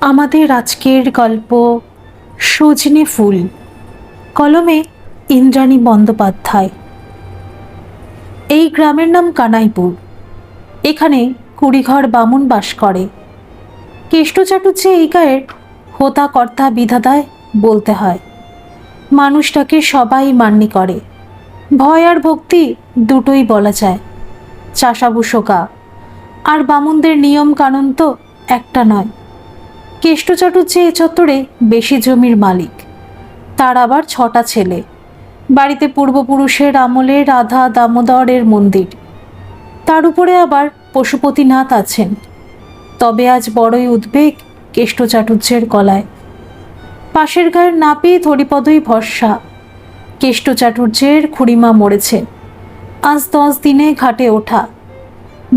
আমাদের আজকের গল্প সজনে ফুল, কলমে ইন্দ্রাণী বন্দ্যোপাধ্যায়। এই গ্রামের নাম কানাইপুর। এখানে কুড়িঘর বামুন বাস করে। কেষ্ট চাটুজ্জে এই গায়ের হোতা কর্তা বিধাতায় বলতে হয়। মানুষটাকে সবাই মান্যি করে, ভয় আর ভক্তি দুটোই বলা যায়। চাষাবুসো গা, আর বামুনদের নিয়ম কানুন তো একটা নয়। কেষ্ট চাটুজ্জে এ চত্বরে বেশি জমির মালিক। তার আবার 6টা ছেলে। বাড়িতে পূর্বপুরুষের আমলে রাধা দামোদরের মন্দির, তার উপরে আবার পশুপতিনাথ আছেন। তবে আজ বড়ই উদ্বেগ কেষ্ট চাটুজ্জের গলায়। পাশের গায়ের নাপিত হরিপদই ভরসা। কেষ্ট চাটুজ্জের খুড়িমা মরেছে, আজ 10 দিনে ঘাটে ওঠা।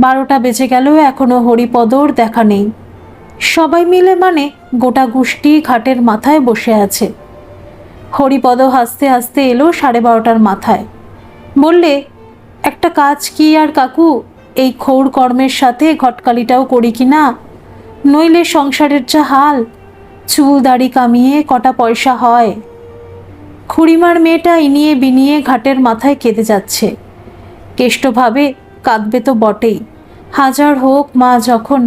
12টা বেজে গেল, এখনো হরিপদর দেখা নেই। সবাই মিলে মানে গোটা গোষ্ঠী ঘাটের মাথায় বসে আছে। হরিপদ হাসতে হাসতে এলো 12:30টার মাথায়। বললে, একটা কাজ কি আর কাকু, এই খৌর কর্মের সাথে ঘটকালিটাও করি কি না, নইলে সংসারের যা হাল, চুল দাড়ি কামিয়ে কটা পয়সা হয়। খুড়িমার মেয়েটা ইনিয়ে বিনিয়ে ঘাটের মাথায় কেঁদে যাচ্ছে। কেষ্ট ভাবে কাঁদবে তো বটেই, হাজার হোক মা যখন।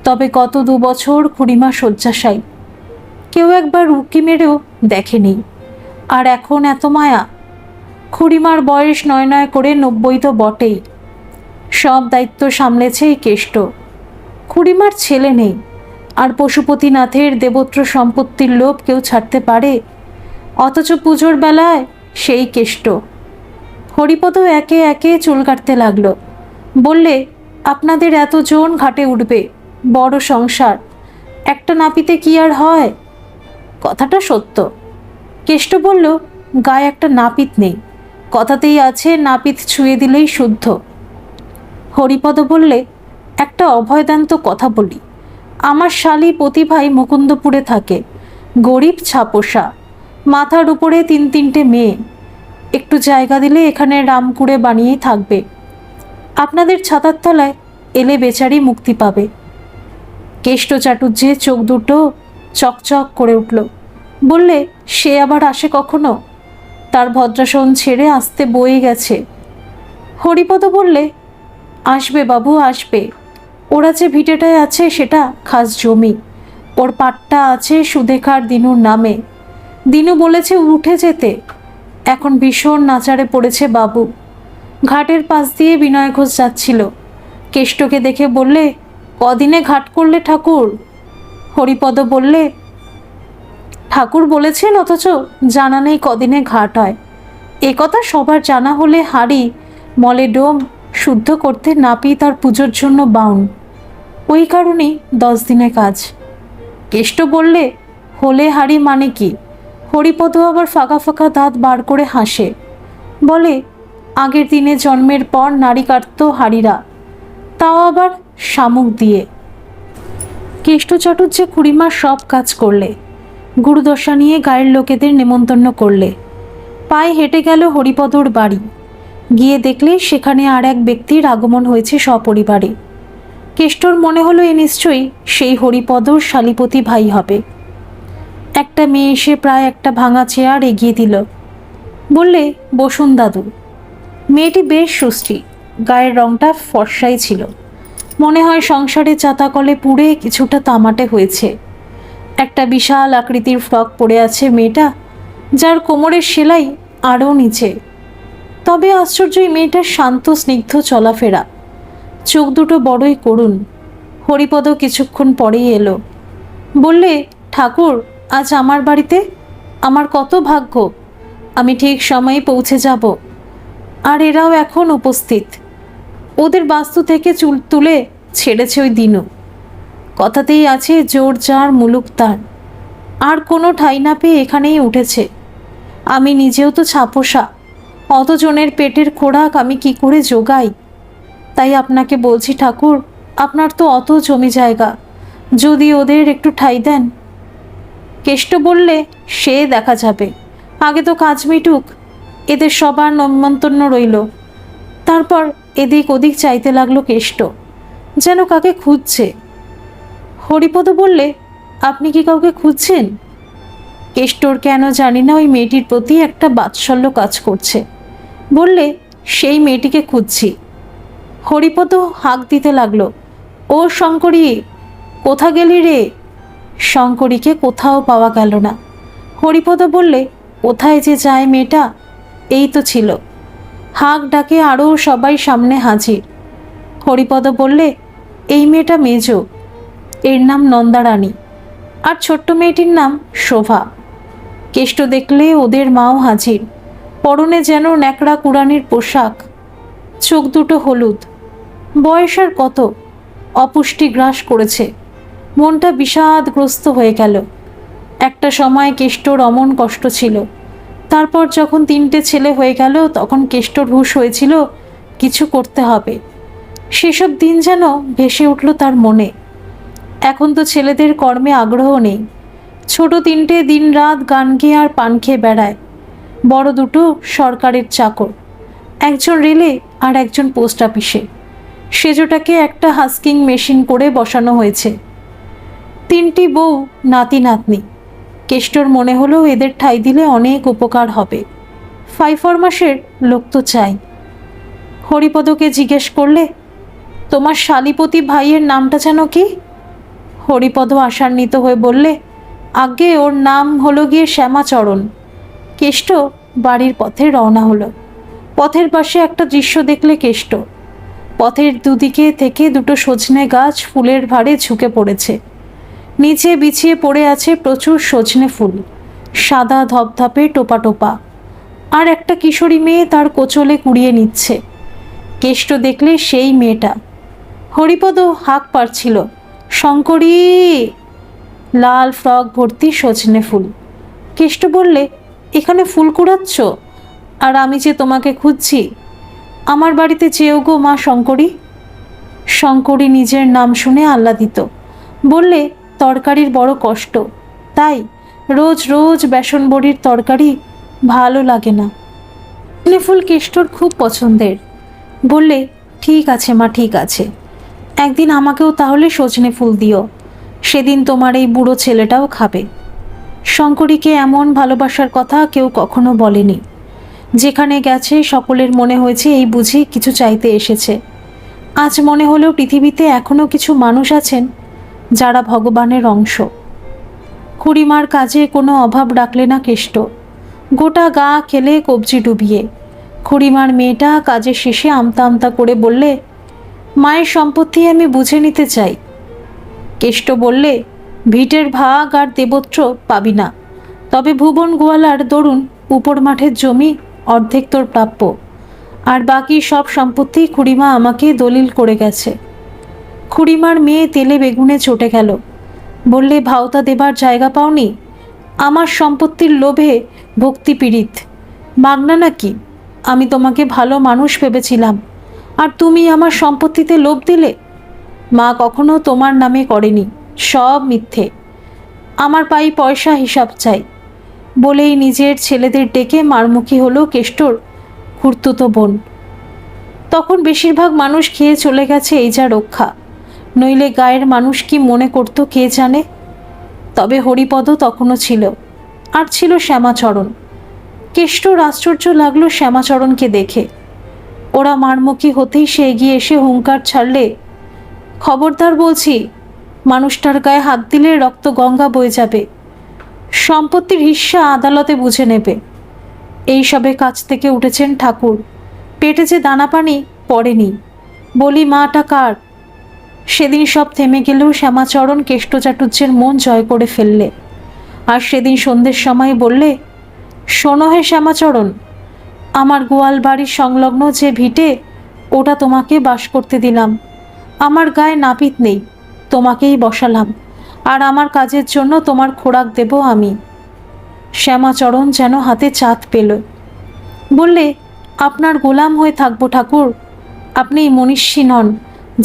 তবে গত 2 বছর খুড়িমা শয্যাশায়ী, কেউ একবার উঁকি মেরেও দেখেনি। আর এখন এত মায়া। খুড়িমার বয়স নয় নয় করে 90 তো বটেই। সব দায়িত্ব সামলেছে এই কেষ্ট। খুড়িমার ছেলে নেই, আর পশুপতিনাথের দেবত্র সম্পত্তির লোভ কেউ ছাড়তে পারে? অথচ পুজোর বেলায় সেই কেষ্ট। হরিপদ একে একে চুল কাটতে লাগলো। বললে, আপনাদের এতজন ঘাটে উঠবে, বড় সংসার, একটা নাপিতে কি আর হয়? কথাটা সত্য। কেষ্ট বলল, গায়ে একটা নাপিত নেই, কথাতেই আছে নাপিত ছুঁয়ে দিলেই শুদ্ধ। হরিপদ বললে, একটা অভয়দান্ত কথা বলি। আমার শালী প্রতিভাই মুকুন্দপুরে থাকে, গরিব ছাপোষা, মাথার উপরে 3-3টে মেয়ে। একটু জায়গা দিলে এখানে রামকুড়ে বানিয়েই থাকবে। আপনাদের ছাতার তলায় এলে বেচারি মুক্তি পাবে। কেষ্ট চাটুজ্জে চোখ দুটো চকচক করে উঠল। বললে, সে আবার আসে কখনো? তার ভদ্রাসন ছেড়ে আসতে বয়ে গেছে। হরিপদ বললে, আসবে বাবু, আসবে। ওরা যে ভিটেটায় আছে সেটা খাস জমি, ওর পাট্টা আছে সুদেখার দিনুর নামে। দিনু বলেছে উঠে যেতে। এখন ভীষণ নাচারে পড়েছে বাবু। ঘাটের পাশ দিয়ে বিনয় ঘোষ যাচ্ছিল, কেষ্টকে দেখে বললে, কদিনে ঘাট করলে ঠাকুর? হরিপদ বললে, ঠাকুর বলেছেন, অথচ জানা নেই কদিনে ঘাট হয়। এ কথা সবার জানা হলে হাড়ি মলে ডোম শুদ্ধ করতে নাপিত আর পুজোর জন্য বাউন। ওই কারণেই 10 দিনে কাজ। কেষ্ট বললে, হলে হাড়ি মানে কি? হরিপদ আবার ফাঁকা ফাঁকা দাঁত বার করে হাসে। বলে, আগের দিনে জন্মের পর নাড়ি কাটত হাড়িরা, তাও আবার শামুক দিয়ে। কেষ্ট চাটুজ্জে খুড়িমার সব কাজ করলে, গুরুদশা নিয়ে গায়ের লোকেদের নেমন্তন্ন করলে। পায়ে হেঁটে গেল হরিপদর বাড়ি। গিয়ে দেখলে সেখানে আর এক ব্যক্তির আগমন হয়েছে সপরিবারে। কেষ্টর মনে হলো এ নিশ্চয়ই সেই হরিপদর শালীপতি ভাই হবে। একটা মেয়ে এসে প্রায় একটা ভাঙা চেয়ার এগিয়ে দিল। বললে, বসুন দাদু। মেয়েটি বেশ সুশ্রী, গায়ের রংটা ফর্সাই ছিল। মনে হয় সংসারে চাতাকলে পুড়ে কিছুটা তামাটে হয়েছে। একটা বিশাল আকৃতির ফ্রক পরে আছে মেয়েটা, যার কোমরের সেলাই আরও নিচে। তবে আশ্চর্যই মেয়েটার শান্ত স্নিগ্ধ চলাফেরা, চোখ দুটো বড়ই করুণ। হরিপদ কিছুক্ষণ পরেই এলো। বললে, ঠাকুর, আজ আমার বাড়িতে? আমার কত ভাগ্য, আমি ঠিক সময়ে পৌঁছে যাব। আর এরাও এখন উপস্থিত। ওদের বাস্তু থেকে চুল তুলে ছেড়েছে ওই দিনু। কথাতেই আছে জোর যার মুলুক তার। আর কোনো ঠাঁই না পেয়ে এখানেই উঠেছে। আমি নিজেও তো ছাপোষা, অতজনের পেটের খোরাক আমি কি করে জোগাই? তাই আপনাকে বলছি ঠাকুর, আপনার তো অত জমি জায়গা, যদি ওদের একটু ঠাঁই দেন। কেষ্ট বললে, সে দেখা যাবে, আগে তো কাজ মিটুক। এদের সবার নিমন্ত্রণ রইল। তারপর এদিক ওদিক চাইতে লাগলো কেষ্ট, যেন কাকে খুঁজছে। হরিপদ বললে, আপনি কি কাউকে খুঁজছেন? কেষ্টর কেন জানি না ওই মেয়েটির প্রতি একটা বাৎসল্য কাজ করছে। বললে, সেই মেয়েটিকে খুঁজছি। হরিপদ হাঁক দিতে লাগলো, ও শঙ্করী, কোথা গেলি রে? শঙ্করীকে কোথাও পাওয়া গেল না। হরিপদ বললে, কোথায় যে যায় মেয়েটা, এই তো ছিল। হাঁক ডাকে আরও সবাই সামনে হাজির। হরিপদ বললে, এই মেয়েটা মেজ, এর নাম নন্দারানী, আর ছোট্ট মেয়েটির নাম শোভা। কেষ্ট দেখলে ওদের মাও হাজির, পরনে যেন ন্যাকড়া কুড়ানির পোশাক, চোখ দুটো হলুদ। বয়স আর কত, অপুষ্টি গ্রাস করেছে। মনটা বিষাদগ্রস্ত হয়ে গেল। একটা সময় কেষ্টর অমন কষ্ট ছিল। তারপর যখন 3টে ছেলে হয়ে গেল তখন কেষ্টর হুঁশ হয়েছিল কিছু করতে হবে। সেসব দিন যেন ভেসে উঠল তার মনে। এখন তো ছেলেদের কর্মে আগ্রহ নেই। ছোট 3টে দিনরাত গান গেয়ে আর পান খেয়ে বেড়ায়। বড় 2টো সরকারের চাকর, একজন রেলে আর একজন পোস্ট অফিসে। সেজোটাকে একটা হাস্কিং মেশিন করে বসানো হয়েছে। 3টি বউ, নাতি নাতনি। কেষ্টর মনে হলো এদের ঠাঁই দিলে অনেক উপকার হবে। ফাইফরমাসের লোক তো চাই। হরিপদকে জিজ্ঞেস করলে, তোমার শালীপতি ভাইয়ের নামটা যেন কি? হরিপদ আশান্বিত হয়ে বললে, আগে ওর নাম হলো গিয়ে শ্যামাচরণ। কেষ্ট বাড়ির পথে রওনা হলো। পথের পাশে একটা দৃশ্য দেখলে কেষ্ট। পথের দুদিকে থেকে 2টো সজনে গাছ ফুলের ভারে ঝুঁকে পড়েছে। নিচে বিছিয়ে পড়ে আছে প্রচুর সজনে ফুল, সাদা ধপধপে টোপা টোপা। আর একটা কিশোরী মেয়ে তার কোচলে কুড়িয়ে নিচ্ছে। কেষ্ট দেখলে সেই মেয়েটা। হরিপদ হাঁক পারছিল, শঙ্করী! লাল ফ্রক ভর্তি সজনে ফুল। কেষ্ট বললে, এখানে ফুল কুড়াচ্ছ? আর আমি যে তোমাকে খুঁজছি। আমার বাড়িতে চেয়েও গো মা শঙ্করী। শঙ্করী নিজের নাম শুনে আহ্লাদিত। বললে, তরকারির বড় কষ্ট, তাই রোজ রোজ বেসন বড়ির তরকারি ভালো লাগে না। সজনে ফুল কেষ্টর খুব পছন্দের। বললে, ঠিক আছে মা, ঠিক আছে। একদিন আমাকেও তাহলে সজনে ফুল দিও, সেদিন তোমার এই বুড়ো ছেলেটাও খাবে। শঙ্করীকে এমন ভালোবাসার কথা কেউ কখনো বলেনি। যেখানে গেছে সকলের মনে হয়েছে এই বুঝি কিছু চাইতে এসেছে। আজ মনে হলেও পৃথিবীতে এখনও কিছু মানুষ আছেন যারা ভগবানের অংশ। খুড়িমার কাজে কোনো অভাব রাখলে না কেষ্ট। গোটা গা খেলে কবজি ডুবিয়ে। খুড়িমার মেয়েটা কাজের শেষে আমতা আমতা করে বললে, মায়ের সম্পত্তি আমি বুঝে নিতে চাই। কেষ্ট বললে, ভিটের ভাগ আর দেবত্র পাবি না, তবে ভুবন গোয়ালার দরুন উপর মাঠের জমি অর্ধেক তোর প্রাপ্য, আর বাকি সব সম্পত্তি খুড়িমা আমাকে দলিল করে গেছে। খুড়িমার মেয়ে তেলে বেগুনে চটে গেল। বললে, ভাওতা দেবার জায়গা পাওনি? আমার সম্পত্তির লোভে ভক্তি পীড়িত মাগনা নাকি? আমি তোমাকে ভালো মানুষ ভেবেছিলাম, আর তুমি আমার সম্পত্তিতে লোভ দিলে। মা কখনো তোমার নামে করেনি, সব মিথ্যে। আমার পাই পয়সা হিসাব চাই। বলেই নিজের ছেলেদের ডেকে মারমুখী হলো কেষ্টর খুড়তুতো বোন। তখন বেশিরভাগ মানুষ খেয়ে চলে গেছে, এই যা রক্ষা। নইলে গায়ের মানুষ কি মনে করতো কে জানে। তবে হরিপদ তখনও ছিল, আর ছিল শ্যামাচরণ। কেষ্টর আশ্চর্য লাগলো শ্যামাচরণকে দেখে। ওরা মারমুখী হতেই সে এগিয়ে এসে হুঙ্কার ছাড়লে, খবরদার বলছি, মানুষটার গায়ে হাত দিলে রক্ত গঙ্গা বয়ে যাবে। সম্পত্তির হিস্সা আদালতে বুঝে নেবে। এই সবে কাছ থেকে উঠেছেন ঠাকুর, পেটে যে দানা পানি পড়েনি। বলি, মাটা কার? সেদিন সব থেমে গেলেও শ্যামাচরণ কেষ্ট চাটুর্যের মন জয় করে ফেললে। আর সেদিন সন্ধ্যের সময় বললে, শোনো হে শ্যামাচরণ, আমার গোয়াল বাড়ির সংলগ্ন যে ভিটে, ওটা তোমাকে বাস করতে দিলাম। আমার গায়ে নাপিত নেই, তোমাকেই বসালাম, আর আমার কাজের জন্য তোমার খোরাক দেব আমি। শ্যামাচরণ যেন হাতে চাঁদ পেল। বললে, আপনার গোলাম হয়ে থাকবো ঠাকুর। আপনি মনীষী নন,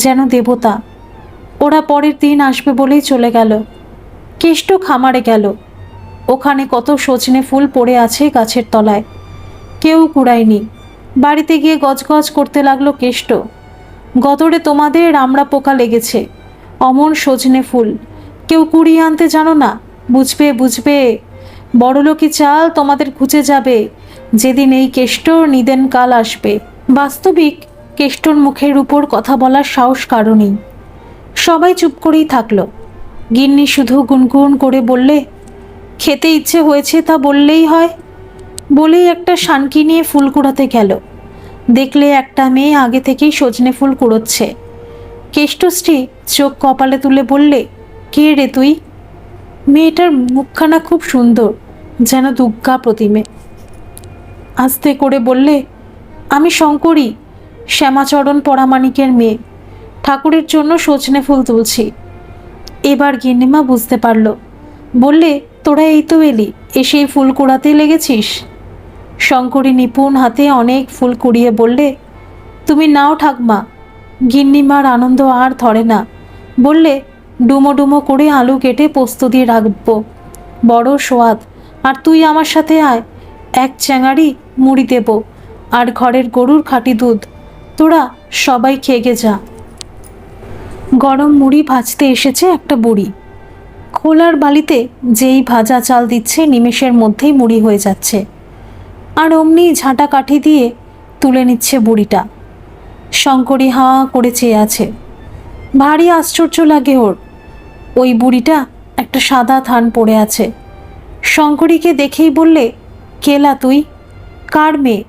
যেন দেবতা। ওরা পরের দিন আসবে বলেই চলে গেল। কেষ্ট খামারে গেল। ওখানে কত সজনে ফুল পড়ে আছে গাছের তলায়, কেউ কুড়ায়নি। বাড়িতে গিয়ে গজগজ করতে লাগলো কেষ্ট, গতরে তোমাদের আমড়া পোকা লেগেছে, অমন সজনে ফুল কেউ কুড়িয়ে আনতে জানো না? বুঝবে বুঝবে, বড়লোকি চাল তোমাদের ঘুচে যাবে যেদিন এই কেষ্টর নিদেন কাল আসবে। বাস্তবিক কেষ্টর মুখের উপর কথা বলার সাহস কারণেই। সবাই চুপ করেই থাকলো। গিন্নি শুধু গুনগুন করে বললে, খেতে ইচ্ছে হয়েছে তা বললেই হয়। বলেই একটা শানকি নিয়ে ফুল কুড়াতে গেল। দেখলে একটা মেয়ে আগে থেকেই সজনে ফুল কুড়োচ্ছে। কেষ্টশ্রী চোখ কপালে তুলে বললে, কে রে তুই? মেয়েটার মুখখানা খুব সুন্দর, যেন দুর্গা প্রতিমে। আস্তে করে বললে, আমি শঙ্করী, শ্যামাচরণ পরামানিকের মেয়ে। ঠাকুরের জন্য সজনে ফুল তুলছি। এবার গিন্নিমা বুঝতে পারল। বললে, তোরা এই তো এলি, এসেই ফুল কুড়াতে লেগেছিস? শঙ্করী নিপুণ হাতে অনেক ফুল কুড়িয়ে বললে, তুমি নাও ঠাকমা। গিন্নিমার আনন্দ আর ধরে না। বললে, ডুমো ডুমো করে আলু কেটে পোস্ত দিয়ে রাখবো, বড় সোয়াদ। আর তুই আমার সাথে আয়, এক চ্যাঙাড়ি মুড়ি দেব, আর ঘরের গরুর খাঁটি দুধ। তোরা সবাই খেয়ে যা। গরম মুড়ি ভাজতে এসেছে একটা বুড়ি। খোলার বালিতে যেই ভাজা চাল দিচ্ছে, নিমেষের মধ্যেই মুড়ি হয়ে যাচ্ছে। আর অমনি ঝাঁটা কাঠি দিয়ে তুলে নিচ্ছে বুড়িটা। শঙ্করী হাঁ করে চেয়ে আছে। ভারী আশ্চর্য লাগে ওর। ওই বুড়িটা একটা সাদা থান পড়ে আছে। শঙ্করীকে দেখেই বললে, কেলা তুই? কার মেয়ে?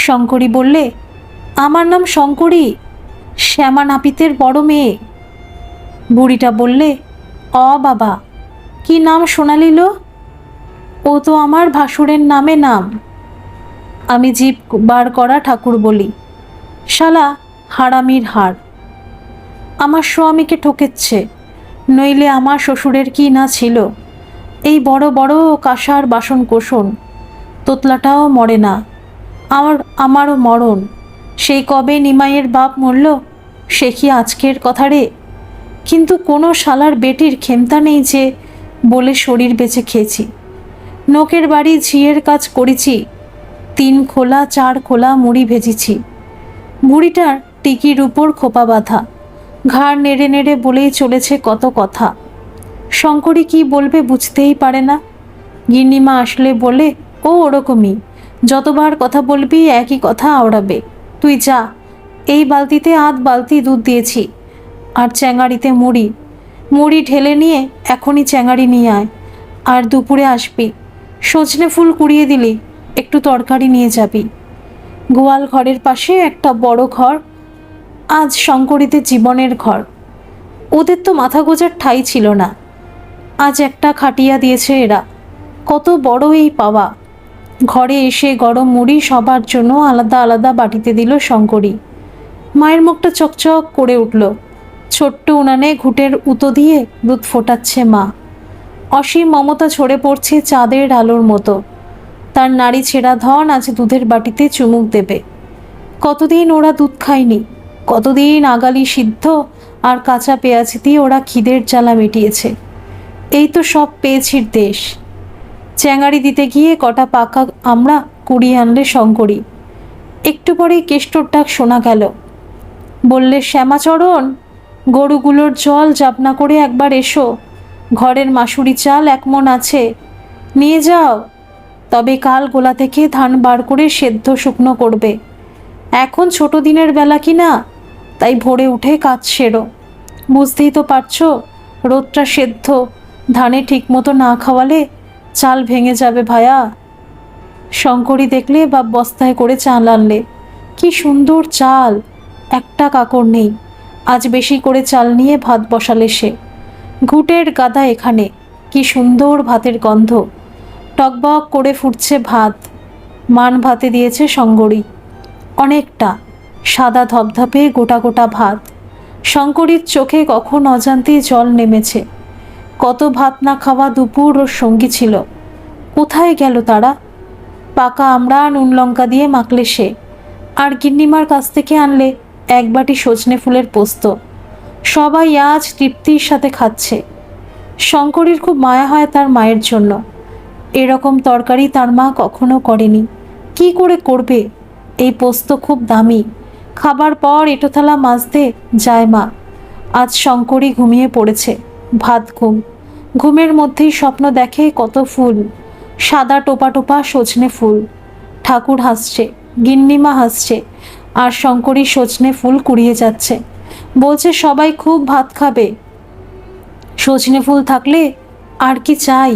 শঙ্করী বললে, আমার নাম শঙ্করী, শ্যামা নাপিতের বড় মেয়ে। বুড়িটা বললে, বাবা, কি নাম শোনালিল? ও তো আমার ভাসুরের নামে নাম। আমি জিভ বার করা ঠাকুর বলি। শালা হারামির হাড়। আমার স্বামীকে ঠকেচ্ছে, নইলে আমার শ্বশুরের কি না ছিল। এই বড় বড় কাঁসার বাসন কোসন, তোতলাটাও মরে না। আমারও মরণ। সেই কবে নিমাইয়ের বাপ মরল, সে কি আজকের কথা রে? কিন্তু কোনো শালার বেটির ক্ষমতা নেই যে বলে শরীর বেঁচে খেয়েছি। নোকের বাড়ি ঝিয়ের কাজ করেছি, 3 খোলা 4 খোলা মুড়ি ভেজেছি। বুড়িটার টিকির উপর খোপা বাঁধা, ঘাড় নেড়ে নেড়ে বলেই চলেছে কত কথা। শঙ্করী কি বলবে বুঝতেই পারে না। গিন্নিমা আসলে বলে, ও ওরকমই, যতবার কথা বলবি একই কথা আওড়াবে। তুই যা, এই বালতিতে আধ বালতি দুধ দিয়েছি, আর চ্যাঙাড়িতে মুড়ি। মুড়ি ঢেলে নিয়ে এখনই চ্যাঙাড়ি নিয়ে আয়, আর দুপুরে আসবি। সজনে ফুল কুড়িয়ে দিলি, একটু তরকারি নিয়ে যাবি। গোয়াল ঘরের পাশে একটা বড় ঘর, আজ শঙ্করীতে জীবনের ঘর। ওদের তো মাথা গোজার ঠাঁই ছিল না, আজ একটা খাটিয়া দিয়েছে এরা। কত বড় এই পাওয়া। ঘরে এসে গরম মুড়ি সবার জন্য আলাদা আলাদা বাটিতে দিল শঙ্করী। মায়ের মুখটা চকচক করে উঠল। ছোট্ট উনানে ঘুঁটের উতো দিয়ে দুধ ফোটাচ্ছে মা। অসীম মমতা ঝরে পড়ছে চাঁদের আলোর মতো। তার নাড়ি ছেঁড়া ধন আজ দুধের বাটিতে চুমুক দেবে। কতদিন ওরা দুধ খায়নি, কতদিন আগালি সিদ্ধ আর কাঁচা পেঁয়াজ দিয়ে ওরা খিদের জ্বালা মিটিয়েছে। এই তো সব পেয়েছির দেশ। চ্যাঙাড়ি দিতে গিয়ে কটা পাকা আমরা কুড়িয়ে আনলে শঙ্করী। একটু পরেই কেষ্টর ডাক শোনা গেল। বললে, শ্যামাচরণ, গরুগুলোর জল জাবনা করে একবার এসো। ঘরের মাসুরি চাল 1 মণ আছে, নিয়ে যাও। তবে কাল গোলা থেকে ধান বার করে সেদ্ধ শুকনো করবে। এখন ছোট দিনের বেলা কি না, তাই ভোরে উঠে কাজ সেরো। বুঝতেই তো পারছো, রোদটা সেদ্ধ ধানে ঠিক মতো না খাওয়ালে চাল ভেঙে যাবে ভায়া। শঙ্করী দেখলে বা বস্তায় করে চাল আনলে। কি সুন্দর চাল, একটা কাকড় নেই। আজ বেশি করে চাল নিয়ে ভাত বসালে সে। ঘুঁটের গাদা এখানে, কি সুন্দর ভাতের গন্ধ। টকবক করে ফুটছে ভাত। মান ভাতে দিয়েছে শঙ্করী অনেকটা, সাদা ধপধপে গোটা গোটা ভাত। শঙ্করীর চোখে কখন অজান্তেই জল নেমেছে। কত ভাত না খাওয়া দুপুর ওর সঙ্গী ছিল, কোথায় গেল তারা? পাকা আমরা নুন লঙ্কা দিয়ে মাখলে সে, আর গিন্নিমার কাছ থেকে আনলে 1 বাটি সজনে ফুলের পোস্ত। সবাই আজ তৃপ্তির সাথে খাচ্ছে। শঙ্করীর খুব মায়া হয় তার মায়ের জন্য। এরকম তরকারি তার মা কখনো করেনি। কি করে করবে? এই পোস্ত খুব দামি। খাবার পর এঁটো থালা মাজতে যায় মা। আজ শঙ্করী ঘুমিয়ে পড়েছে, ভাত ঘুম। ঘুমের মধ্যেই স্বপ্ন দেখে কত ফুল, সাদা টোপা টোপা সজনে ফুল। ঠাকুর হাসছে, গিন্নিমা হাসছে, আর শঙ্করী সজনে ফুল কুড়িয়ে যাচ্ছে, বলছে সবাই খুব ভাত খাবে। সজনে ফুল থাকলে আর কি চাই।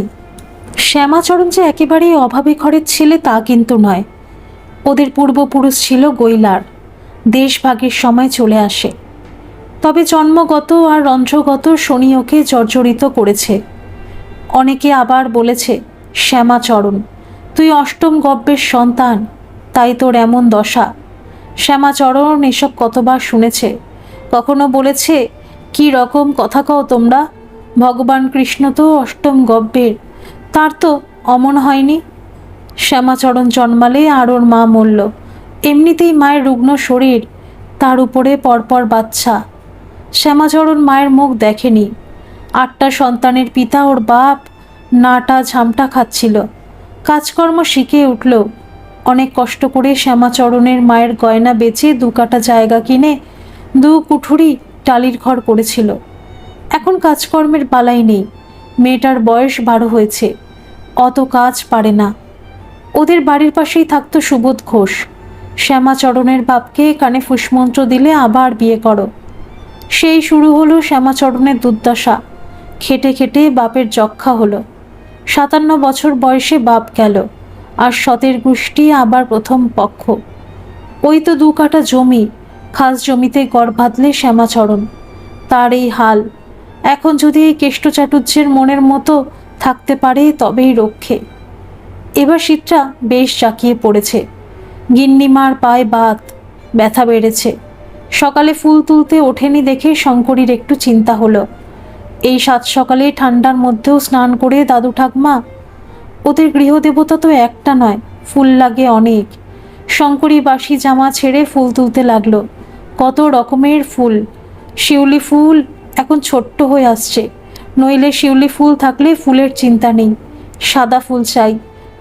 শ্যামাচরণ যে একেবারেই অভাবী ঘরের ছেলে তা কিন্তু নয়। ওদের পূর্বপুরুষ ছিল গৈলার, দেশভাগের সময় চলে আসে। তবে জন্মগত আর রন্ধ্রগত শনি ওকে জর্জরিত করেছে। অনেকে আবার বলেছে, শ্যামাচরণ তুই অষ্টম গব্যের সন্তান, তাই তোর এমন দশা। শ্যামাচরণ এসব কতবার শুনেছে। কখনো বলেছে, কি রকম কথা কও তোমরা, ভগবান কৃষ্ণ তো অষ্টম গব্যের, তার তো অমন হয়নি। শ্যামাচরণ জন্মালে আর ওর মা মরল। এমনিতেই মায়ের রুগ্ন শরীর, তার উপরে পরপর বাচ্চা। শ্যামাচরণ মায়ের মুখ দেখেনি। 8টা সন্তানের পিতা ওর বাপ নাটা ঝামটা খাচ্ছিল, কাজকর্ম শিখে উঠল। অনেক কষ্ট করে শ্যামাচরণের মায়ের গয়না বেচে 2 কাঠা জায়গা কিনে 2 কুঠুরি টালির ঘর করেছিল। এখন কাজকর্মের বালাই নেই। মেয়েটার বয়স 12 হয়েছে, অত কাজ পারে না। ওদের বাড়ির পাশেই থাকতো সুবোধ ঘোষ। শ্যামাচরণের বাপকে কানে ফুসমন্ত্র দিলে আবার বিয়ে করো। সেই শুরু হলো শ্যামাচরণের দুর্দশা। খেটে খেটে বাপের যক্ষা হলো। 57 বছর বয়সে বাপ গেল, আর সতের গোষ্ঠী আবার প্রথম পক্ষ। ওই তো 2 কাঠা জমি, খাস জমিতে গড় বাঁধলে শ্যামাচরণ। তার এই হাল। এখন যদি এই কেষ্টচাটুর্যের মনের মতো থাকতে পারে তবেই রক্ষে। এবার শীতটা বেশ জাঁকিয়ে পড়েছে। গিন্নিমার পায়ে বাত, ব্যথা বেড়েছে। সকালে ফুল তুলতে ওঠেনি দেখে শঙ্করীর একটু চিন্তা হলো। এই 7 সকালে ঠান্ডার মধ্যেও স্নান করে দাদু ঠাকমা। ওদের গৃহদেবতা তো একটা নয়, ফুল লাগে অনেক। শঙ্করী বাসি জামা ছেড়ে ফুল তুলতে লাগলো। কত রকমের ফুল। শিউলি ফুল এখন ছোট্ট হয়ে আসছে, নইলে শিউলি ফুল থাকলে ফুলের চিন্তা নেই। সাদা ফুল চাই,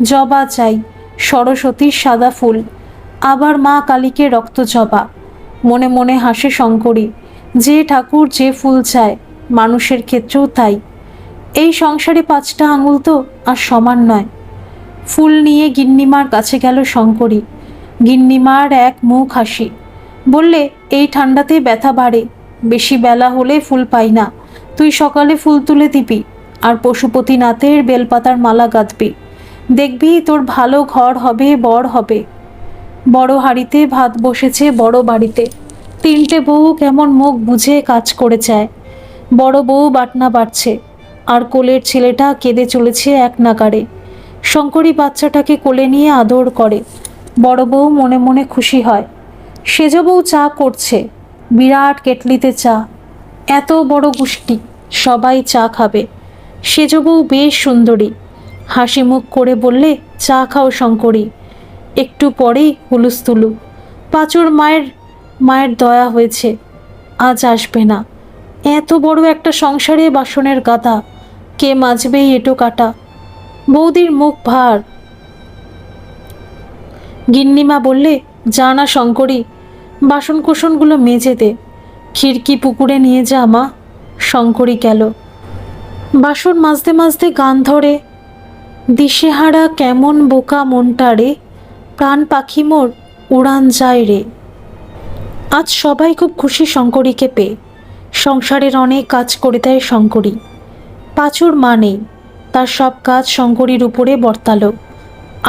জবা চাই, সরস্বতীর সাদা ফুল, আবার মা কালীকে রক্ত জবা। মনে মনে হাসে শঙ্করী, যে ঠাকুর যে ফুল চায়, মানুষের ক্ষেত্রেও তাই। এই সংসারে 5টা আঙুল তো আর সমান নয়। ফুল নিয়ে গিন্নিমার কাছে গেল শঙ্করী। গিন্নিমার এক মুখ হাসি। বললে, এই ঠান্ডাতে ব্যথা বাড়ে, বেশি বেলা হলে ফুল পাই না। তুই সকালে ফুল তুলে দিবি, আর পশুপতিনাথের বেলপাতার মালা গাঁথবি। দেখবি তোর ভালো ঘর হবে, বর হবে। বড় হাঁড়িতে ভাত বসেছে বড় বাড়িতে। 3টে বউ কেমন মুখ বুঝে কাজ করে যায়। বড় বউ বাটনা বাটছে, আর কোলের ছেলেটা কেঁদে চলেছে এক নাগাড়ে। শঙ্করী বাচ্চাটাকে কোলে নিয়ে আদর করে। বড় বউ মনে মনে খুশি হয়। সেজ বউ চা করছে, বিরাট কেটলিতে চা। এত বড় গোষ্ঠী, সবাই চা খাবে। সেজ বউ বেশ সুন্দরী। হাসি মুখ করে বললে, চা খাও শঙ্করী। একটু পরেই হুলুস্থুলু। পাঁচুর মায়ের দয়া হয়েছে, আজ আসবে না। এত বড় একটা সংসারে বাসনের গাদা, কে মাজবে এঁটো কাটা। বৌদির মুখ ভার। গিন্নিমা বললে, যা না শঙ্করী, বাসন কোসনগুলো মেজে দে, খিড়কি পুকুরে নিয়ে যা মা। শঙ্করী গেল। বাসন মাজতে মাজতে গান ধরে, দিশেহারা কেমন বোকা মনটা রে, প্রাণ পাখি মোর উড়ান যায় রে। আজ সবাই খুব খুশি শঙ্করীকে পেয়ে। সংসারের অনেক কাজ করে দেয় শঙ্করী। পাঁচুর মা নেই, তার সব কাজ শঙ্করীর উপরে বর্তালো।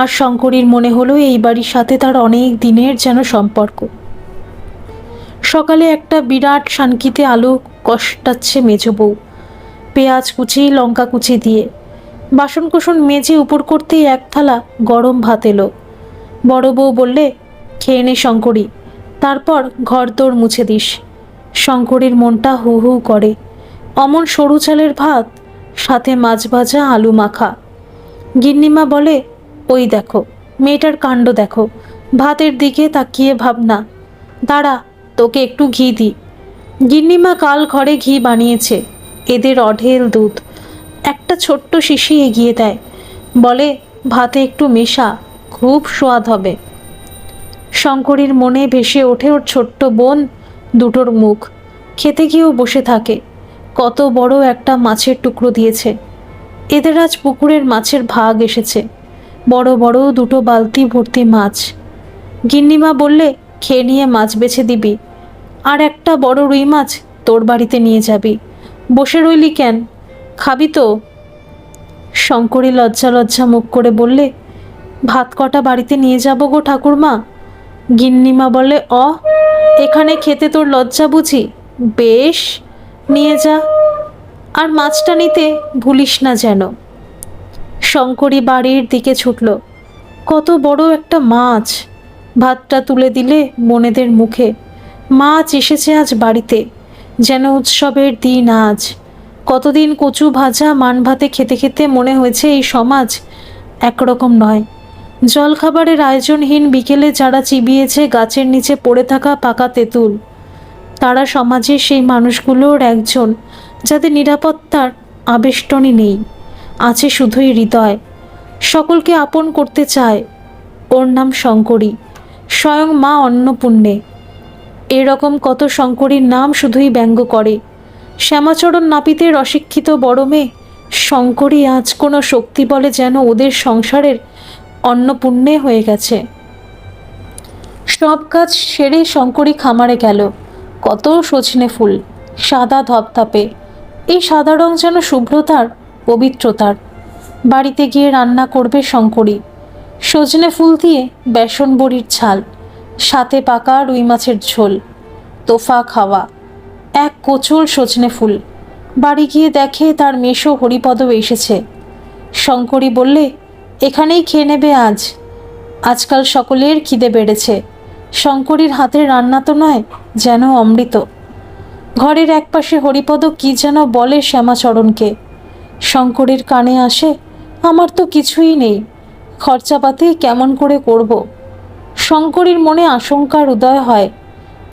আর শঙ্করীর মনে হলো এই বাড়ির সাথে তার অনেক দিনের যেন সম্পর্ক। সকালে একটা বিরাট সানকিতে আলু কষটাচ্ছে মেজ বউ, পেঁয়াজ কুচি লঙ্কা কুচি দিয়ে। বাসন কোসন মেজে উপর করতেই 1 থালা গরম ভাত এলো। বড় বউ বললে, খেয়ে নে শঙ্করী, তারপর ঘর দোর মুছে দিস। শঙ্করীর মনটা হু হু করে। অমন সরু চালের ভাত, সাথে মাছ ভাজা আলু মাখা। গিন্নিমা বলে, ওই দেখো মেয়েটার কাণ্ড দেখো, ভাতের দিকে তাকিয়ে ভাবনা। দাঁড়া, তোকে একটু ঘি দিই। গিন্নিমা কাল ঘরে ঘি বানিয়েছে, এদের অঢেল দুধ। একটা ছোট্ট শিশি এগিয়ে দেয়, বলে, ভাতে একটু মেশা, খুব স্বাদ হবে। শঙ্করীর মনে ভেসে ওঠে ওর ছোট্ট বোন দুটোর মুখ। খেতে গিয়েও বসে থাকে। কত বড় একটা মাছের টুকরো দিয়েছে। এদের আজ পুকুরের মাছের ভাগ এসেছে, বড় বড় দুটো বালতি ভর্তি মাছ। গিন্নিমা বললে, খেয়ে নিয়ে মাছ বেছে দিবি, আর একটা বড় রুই মাছ তোর বাড়িতে নিয়ে যাবি। বসে রইলি কেন, খাবি তো? শঙ্করী লজ্জা লজ্জা মুখ করে বললে, ভাত কটা বাড়িতে নিয়ে যাব গো ঠাকুরমা। গিন্নিমা বলে, এখানে খেতে তোর লজ্জা বুঝি? বেশ, নিয়ে যা, আর মাছটা নিতে ভুলিস না যেন। শঙ্করী বাড়ির দিকে ছুটল। কত বড় একটা মাছ! ভাতটা তুলে দিলে বোনেদের মুখে। মাছ এসেছে আজ বাড়িতে, যেন উৎসবের দিন আজ। কতদিন কচু ভাজা মান ভাতে খেতে খেতে মনে হয়েছে এই সমাজ একরকম নয়। জলখাবারের আয়োজনহীন বিকেলে যারা চিবিয়েছে গাছের নিচে পড়ে থাকা পাকা তেঁতুল, তারা সমাজের সেই মানুষগুলোর একজন, যাদের নিরাপত্তার আবেষ্টনী নেই, আছে শুধুই হৃদয়। সকলকে আপন করতে চায়। ওর নাম শঙ্করী, স্বয়ং মা অন্নপূর্ণে। এরকম কত শঙ্করীর নাম শুধুই ব্যঙ্গ করে। শ্যামাচরণ নাপিতের অশিক্ষিত বড় মেয়ে শঙ্করী আজ কোনো শক্তি বলে যেন ওদের সংসারের অন্নপূর্ণে হয়ে গেছে। সব কাজ সেরে শঙ্করী খামারে গেল। কত সজনে ফুল, সাদা ধপধপে। এই সাদা রং যেন শুভ্রতার, পবিত্রতার। বাড়িতে গিয়ে রান্না করবে শঙ্করী। সজনে ফুল দিয়ে বেসন বড়ির ঝাল, সাথে পাকা রুই মাছের ঝোল, তোফা খাওয়া। এক কোচল সজনে ফুল। বাড়ি গিয়ে দেখে তার মেশো হরিপদ এসেছে। শঙ্করী বললে, এখানেই খেয়ে নেবে আজ, আজকাল সকলের খিদে বেড়েছে। শঙ্করীর হাতের রান্না তো নয়, যেন অমৃত। ঘরের একপাশে হরিপদ কি যেন বলে শ্যামাচরণকে। শঙ্করীর কানে আসে, আমার তো কিছুই নেই, খরচাপাতি কেমন করে করব। শঙ্করীর মনে আশঙ্কার উদয় হয়।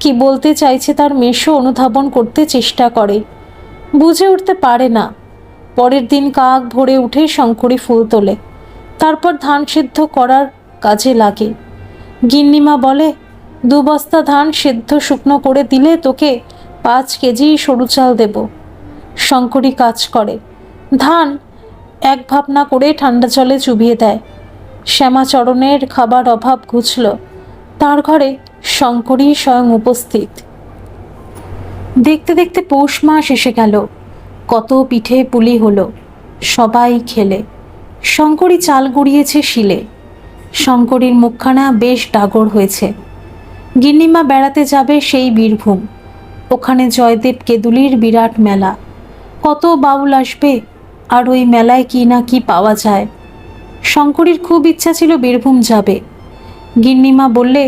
কি বলতে চাইছে তার মেশো অনুধাবন করতে চেষ্টা করে, বুঝে উঠতে পারে না। পরের দিন কাক ভোরে উঠে শঙ্করী ফুল তোলে, তারপর ধান সিদ্ধ করার কাজে লাগে। গিন্নিমা বলে, 2 বস্তা ধান সেদ্ধ শুকনো করে দিলে তোকে 5 কেজি সরু চাল দেব। শঙ্করী কাজ করে, ধান এক ভাবনা করে ঠান্ডা জলে চুবিয়ে দেয়। শ্যামাচরণের খাবার অভাব ঘুচল। তার ঘরে শঙ্করী স্বয়ং উপস্থিত। দেখতে দেখতে পৌষ মাস এসে গেল। কত পিঠে পুলি হলো, সবাই খেলে। শঙ্করী চাল গুঁড়িয়েছে শিলে। শঙ্করীর মুখখানা বেশ ডাগর হয়েছে। গিন্নিমা বেড়াতে যাবে সেই বীরভূম। ওখানে জয়দেব কেদুলির বিরাট মেলা। কত বাউল আসবে, আর ওই মেলায় কি না কি পাওয়া যায়। শঙ্করীর খুব ইচ্ছা ছিল বীরভূম যাবে। গিন্নিমা বললে,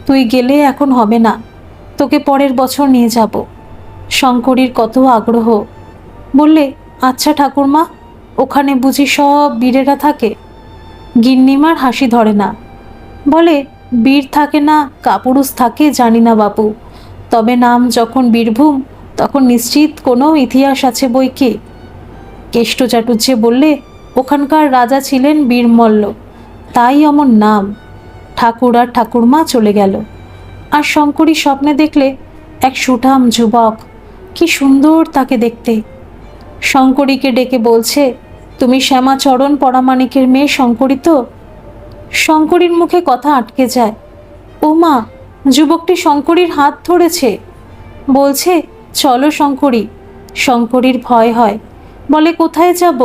তুই গেলে এখন হবে না, তোকে পরের বছর নিয়ে যাব। শঙ্করীর কত আগ্রহ। বললে, আচ্ছা ঠাকুরমা, ওখানে বুঝি সব বীরেরা থাকে? গিন্নিমার হাসি ধরে না। বলে, বীর থাকে না কাপুরুষ থাকে জানি না বাপু, তবে নাম যখন বীরভূম তখন নিশ্চিত কোনো ইতিহাস আছে বই কি। কেষ্ট চাটুর্যে বললে, ওখানকার রাজা ছিলেন বীরমল্ল, তাই অমন নাম। ঠাকুর আর ঠাকুরমা চলে গেল। আর শঙ্করী স্বপ্নে দেখলে এক সুঠাম যুবক, কি সুন্দর তাকে দেখতে। শঙ্করীকে ডেকে বলছে, তুমি শ্যামাচরণ পরামানিকের মেয়ে শঙ্করী তো? শঙ্করীর মুখে কথা আটকে যায়। ও মা, যুবকটি শঙ্করীর হাত ধরেছে, বলছে, চলো শঙ্করী। শঙ্করীর ভয় হয়, বলে, কোথায় যাব?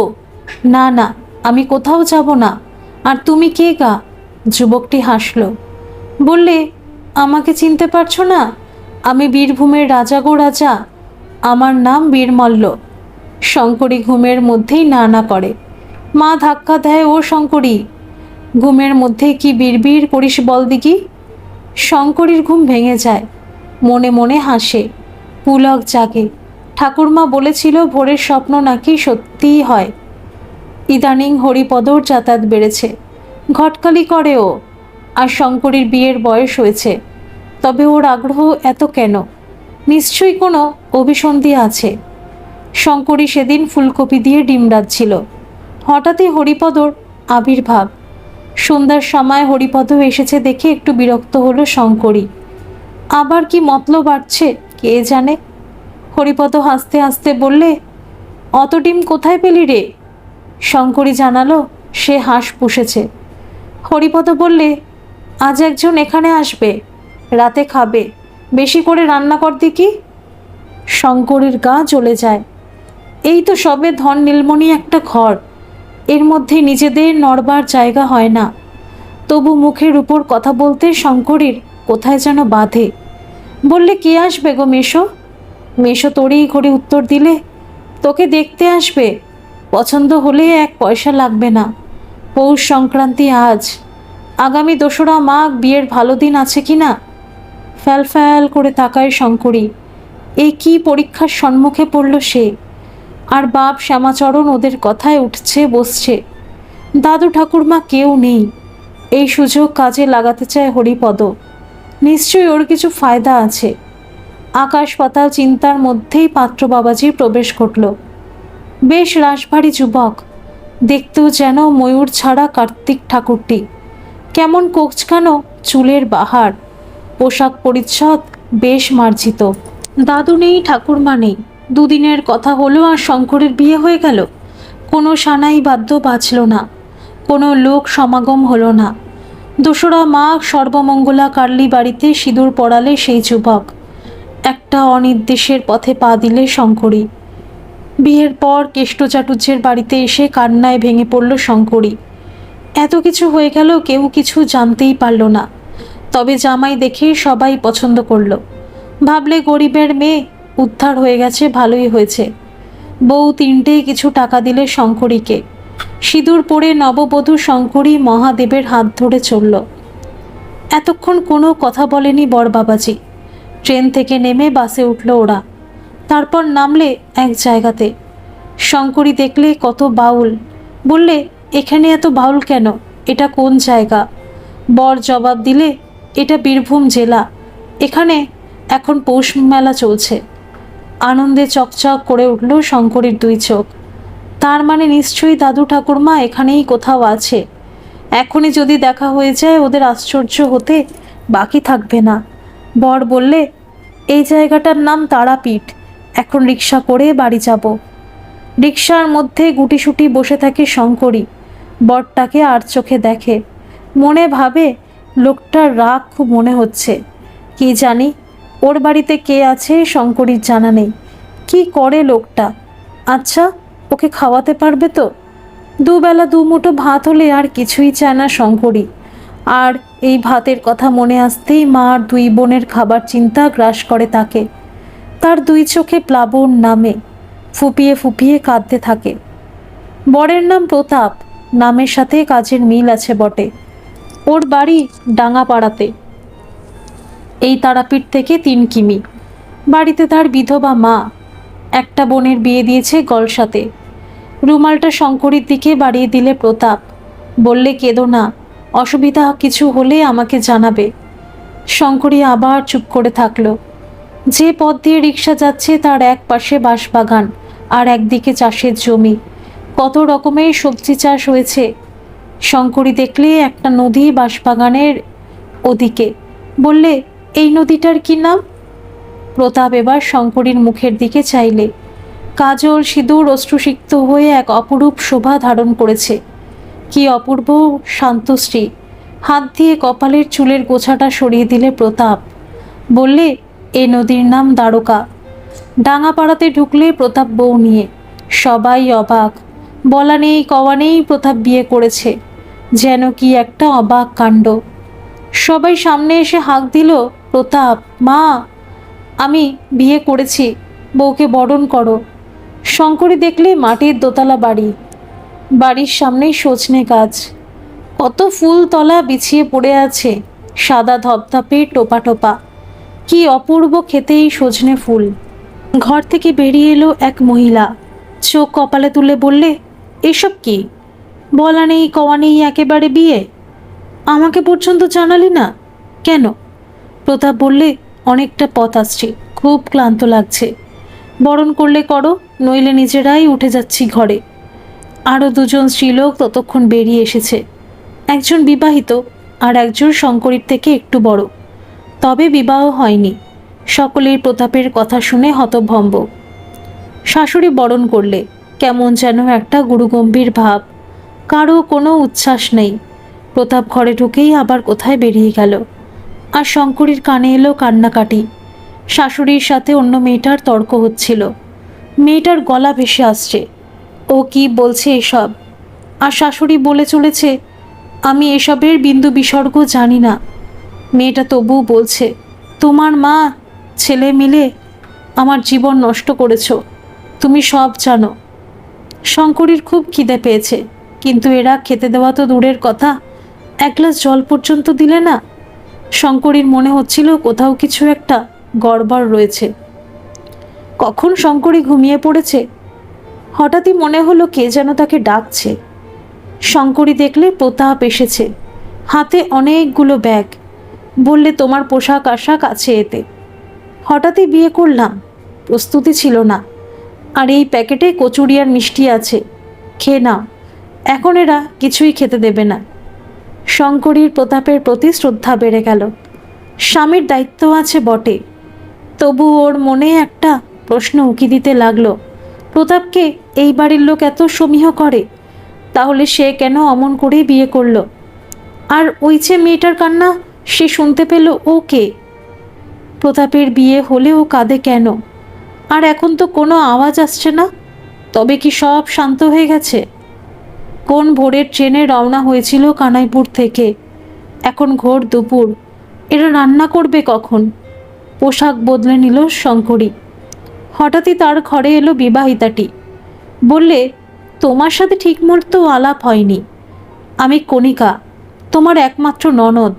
না না, আমি কোথাও যাব না। আর তুমি কে গা? যুবকটি হাসল, বললে, আমাকে চিনতে পারছো না? আমি বীরভূমের রাজা গো রাজা, আমার নাম বীরমল্ল। শঙ্করী ঘুমের মধ্যেই না না করে। মা ধাক্কা দেয়, ও শঙ্করী, ঘুমের মধ্যে কি বিড়বিড় করিস বল দিকি। শঙ্করীর ঘুম ভেঙে যায়, মনে মনে হাসে। পুলক জাগে। ঠাকুরমা বলেছিল ভোরের স্বপ্ন নাকি সত্যিই হয়। ইদানিং হরিপদর যাতায়াত বেড়েছে, ঘটকালি করে ও। আর শঙ্করীর বিয়ের বয়স হয়েছে, তবে ওর আগ্রহ এত কেন? নিশ্চয়ই কোনো অভিসন্ধি আছে। শঙ্করী সেদিন ফুলকপি দিয়ে ডিম রাঁধছিল। হঠাৎই হরিপদর আবির্ভাব। সন্ধ্যার সময় হরিপদ এসেছে দেখে একটু বিরক্ত হলো শঙ্করী। আবার কি মতলব বাড়ছে কে জানে। হরিপদ হাসতে হাসতে বললে, অত ডিম কোথায় পেলি রে? শঙ্করী জানালো সে হাঁস পুষেছে। হরিপদ বললে, আজ একজন এখানে আসবে, রাতে খাবে, বেশি করে রান্না কর দেখি। শঙ্করীর গা জ্বলে যায়। এই তো সবে ধন নীলমণি একটা ঘর, এর মধ্যে নিজেদের নড়বার জায়গা হয় না। তবু মুখের উপর কথা বলতে শঙ্করীর কোথায় যেন বাধে। বললে, কে আসবে গো মেশো? মেশো তড়ি ঘড়ি উত্তর দিলে, তোকে দেখতে আসবে, পছন্দ হলে 1 পয়সা লাগবে না। পৌষ সংক্রান্তি আজ, আগামী 2রা মাঘ বিয়ের ভালো দিন আছে কি না? ফ্যাল ফ্যাল করে তাকায় শঙ্করী। এ কি পরীক্ষার সম্মুখে পড়ল সে! আর বাপ শ্যামাচরণ ওদের কথায় উঠছে বসছে। দাদু ঠাকুরমা কেউ নেই। এই সুযোগ কাজে লাগাতে চায় হরিপদ। নিশ্চয়ই ওর কিছু ফায়দা আছে। আকাশ পাতাল চিন্তার মধ্যেই পাত্র বাবাজি প্রবেশ ঘটল। বেশ রাশভারী যুবক, দেখতেও যেন ময়ূর ছাড়া কার্তিক ঠাকুরটি। কেমন কোঁচকানো চুলের বাহার, পোশাক পরিচ্ছদ বেশ মার্জিত। দাদু নেই, ঠাকুরমা নেই। দুদিনের কথা হলো আর শঙ্করের বিয়ে হয়ে গেল। কোনো সানাই বাদ্য বাজল না, কোনো লোক সমাগম হলো না। 2রা মাঘ সর্বমঙ্গলা কার্লি বাড়িতে সিঁদুর পড়ালে সেই যুবক। একটা অনির্দেশের পথে পা দিলে শঙ্করী। বিয়ের পর কেষ্ট চাটুর্যের বাড়িতে এসে কান্নায় ভেঙে পড়ল শঙ্করী। এত কিছু হয়ে গেল, কেউ কিছু জানতেই পারল না। তবে জামাই দেখে সবাই পছন্দ করল। ভাবলে গরিবের মেয়ে উদ্ধার হয়ে গেছে, ভালোই হয়েছে। বউ 3টে কিছু টাকা দিলে শঙ্করীকে। সিঁদুর পরে নববধূ শঙ্করী মহাদেবের হাত ধরে চলল। এতক্ষণ কোনো কথা বলেনি বর বাবাজি। ট্রেন থেকে নেমে বাসে উঠল ওরা। তারপর নামলে এক জায়গাতে। শঙ্করী দেখলে কত বাউল। বললে, এখানে এত বাউল কেন? এটা কোন জায়গা? বর জবাব দিলে, এটা বীরভূম জেলা। এখানে এখন পৌষ মেলা চলছে। আনন্দে চকচক করে উঠল শঙ্করীর 2 চোখ। তার মানে নিশ্চয়ই দাদু ঠাকুরমা এখানেই কোথাও আছে। এখনই যদি দেখা হয়ে যায় ওদের আশ্চর্য হতে বাকি থাকবে না। বর বললে, এই জায়গাটার নাম তারাপীঠ। এখন রিক্সা করে বাড়ি যাব। রিক্সার মধ্যে গুটিসুটি বসে থাকে শঙ্করী। বরটাকে আর চোখে দেখে। মনে ভাবে, লোকটার রাগ খুব মনে হচ্ছে। কি জানি ওর বাড়িতে কে আছে শঙ্করীর জানা নেই। কি করে লোকটা? আচ্ছা, ওকে খাওয়াতে পারবে তো? 2 বেলা 2 মুঠো ভাত হলে আর কিছুই চায় না শঙ্করী। আর এই ভাতের কথা মনে আসতেই মা আর 2 বোনের খাবার চিন্তা গ্রাস করে তাকে। তার 2 চোখে প্লাবন নামে, ফুপিয়ে ফুপিয়ে কাঁদতে থাকে। বরের নাম প্রতাপ, নামের সাথে কাজের মিল আছে বটে। ওর বাড়ি ডাঙ্গাপাড়াতে, এই তারাপীঠ থেকে 3 কিমি। বাড়িতে তার বিধবা মা। একটা বোনের বিয়ে দিয়েছে গলসাতে। রুমালটা শঙ্করীর দিকে বাড়িয়ে দিলে প্রতাপ। বললে, কেঁদো না, অসুবিধা কিছু হলে আমাকে জানাবে। শঙ্করী আবার চুপ করে থাকলো। যে পথ দিয়ে রিক্সা যাচ্ছে তার এক পাশে বাঁশবাগান আর একদিকে চাষের জমি। কত রকমের সবজি চাষ হয়েছে। শঙ্করী দেখলে একটা নদী বাঁশবাগানের ওদিকে। বললে, এই নদীটার কি নাম? প্রতাপ এবার শঙ্করীর মুখের দিকে চাইলে। কাজল সিঁদুর অশ্রুসিক্ত হয়ে এক অপরূপ শোভা ধারণ করেছে। কি অপূর্ব শান্তশ্রী! হাত দিয়ে কপালের চুলের গোছাটা সরিয়ে দিলে প্রতাপ। বললে, এ নদীর নাম দ্বারকা। ডাঙ্গাপাড়াতে ঢুকলে প্রতাপ বউ নিয়ে। সবাই অবাক। বলা নেই কওয়া নেই, প্রতাপ বিয়ে করেছে। যেন কি একটা অবাক কাণ্ড। সবাই সামনে এসে হাঁক দিল, প্রতাপ, মা, আমি বিয়ে করেছি, বউকে বরণ করো। শঙ্করী দেখলে মাটির দোতলা বাড়ি। বাড়ির সামনেই সজনে গাছ। কত ফুল তলা বিছিয়ে পড়ে আছে, সাদা ধপধপে টোপা টোপা। কি অপূর্ব খেতে এই সজনে ফুল। ঘর থেকে বেরিয়ে এলো এক মহিলা। চোখ কপালে তুলে বললে, এসব কি? বলা নেই কওয়া নেই, একেবারে বিয়ে। আমাকে পর্যন্ত জানালি না কেন? প্রতাপ বললে, অনেকটা পথ আসছি, খুব ক্লান্ত লাগছে। বরণ করলে করো, নইলে নিজেরাই উঠে যাচ্ছি ঘরে। আরও 2 জন স্ত্রীলোক ততক্ষণ বেরিয়ে এসেছে। একজন বিবাহিত আর একজন শঙ্করীর থেকে একটু বড়, তবে বিবাহ হয়নি। সকলেই প্রতাপের কথা শুনে হতভম্ব। শাশুড়ি বরণ করলে, কেমন যেন একটা গুরুগম্ভীর ভাব, কারো কোনো উচ্ছ্বাস নেই। প্রতাপ ঘরে ঢুকেই আবার কোথায় বেরিয়ে গেল। আর শঙ্করীর কানে এলো কান্নাকাটি। শাশুড়ির সাথে অন্য মেয়েটার তর্ক হচ্ছিল। মেয়েটার গলা ভেসে আসছে, ও কি বলছে এসব। আর শাশুড়ি বলে চলেছে, আমি এসবের বিন্দু বিসর্গ জানি না। মেয়েটা তবুও বলছে, তোমার মা ছেলে মিলে আমার জীবন নষ্ট করেছ, তুমি সব জানো। শঙ্করীর খুব খিদে পেয়েছে, কিন্তু এরা খেতে দেওয়া তো দূরের কথা, এক গ্লাস জল পর্যন্ত দিলে না। শঙ্করীর মনে হচ্ছিল কোথাও কিছু একটা গড়বড় রয়েছে। কখন শঙ্করী ঘুমিয়ে পড়েছে। হঠাৎই মনে হলো কে যেন তাকে ডাকছে। শঙ্করী দেখলে প্রতাপ এসেছে, হাতে অনেকগুলো ব্যাগ। বললে, তোমার পোশাক আশাক আছে এতে। হঠাৎই বিয়ে করলাম, প্রস্তুতি ছিল না। আর এই প্যাকেটে কচুরি আর মিষ্টি আছে, খেয়ে নাও। এখন এরা কিছুই খেতে দেবে না। শঙ্করীর প্রতাপের প্রতি শ্রদ্ধা বেড়ে গেল। স্বামীর দায়িত্ব আছে বটে, তবু ওর মনে একটা প্রশ্ন উকি দিতে লাগলো, প্রতাপকে এই বাড়ির লোক এত সমীহ করে, তাহলে সে কেন অমন করে বিয়ে করলো। আর ওই যে মেয়েটার কান্না, সে শুনতে পেল ও কে। প্রতাপের বিয়ে হলে ও কাঁদে কেন? আর এখন তো কোনো আওয়াজ আসছে না। তবে কি সব শান্ত হয়ে গেছে? কোন ভোরের ট্রেনে রওনা হয়েছিল কানাইপুর থেকে, এখন ঘোর দুপুর। এরা রান্না করবে কখন? পোশাক বদলে নিল শঙ্করী। হঠাৎই তার ঘরে এলো বিবাহিতাটি। বললে, তোমার সাথে ঠিকমতো আলাপ হয়নি। আমি কণিকা, তোমার একমাত্র ননদ।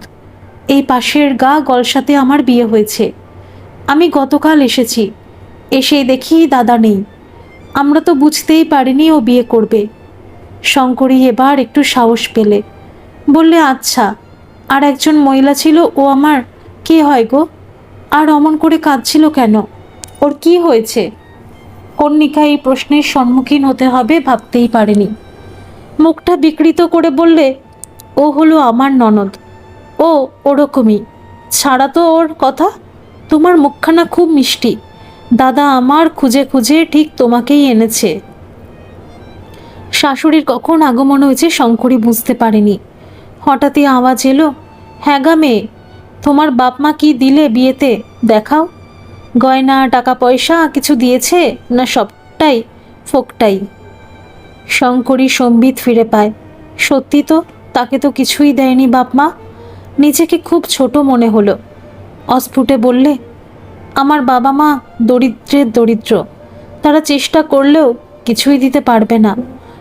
এই পাশের গলসাতে আমার বিয়ে হয়েছে। আমি গতকাল এসেছি, এসেই দেখি দাদা নেই। আমরা তো বুঝতেই পারিনি ও বিয়ে করবে। শঙ্করী এবার একটু সাহস পেলে। বললে, আচ্ছা, আর একজন মহিলা ছিল, ও আমার কে হয় গো? আর অমন করে কাঁদছিল কেন? ওর কি হয়েছে? কন্যিকা এই প্রশ্নের সম্মুখীন হতে হবে ভাবতেই পারেনি। মুখটা বিকৃত করে বললে, ও হলো আমার ননদ। ও ওরকমই, ছাড়া তো ওর কথা। তোমার মুখখানা খুব মিষ্টি। দাদা আমার খুঁজে খুঁজে ঠিক তোমাকেই এনেছে। শাশুড়ির কখন আগমন হয়েছে শঙ্করী বুঝতে পারেনি। হঠাৎই আওয়াজ এলো, হ্যাঁ গা মেয়ে, তোমার বাপ মা কি দিলে বিয়েতে, দেখাও। গয়না টাকা পয়সা কিছু দিয়েছে না সবটাই ফোকটাই? শঙ্করী সম্বিত ফিরে পায়। সত্যি তো, তাকে তো কিছুই দেয়নি বাপ মা। নিজেকে খুব ছোট মনে হলো। অস্ফুটে বললে, আমার বাবা মা দরিদ্রের দরিদ্র। তারা চেষ্টা করলেও কিছুই দিতে পারবে না,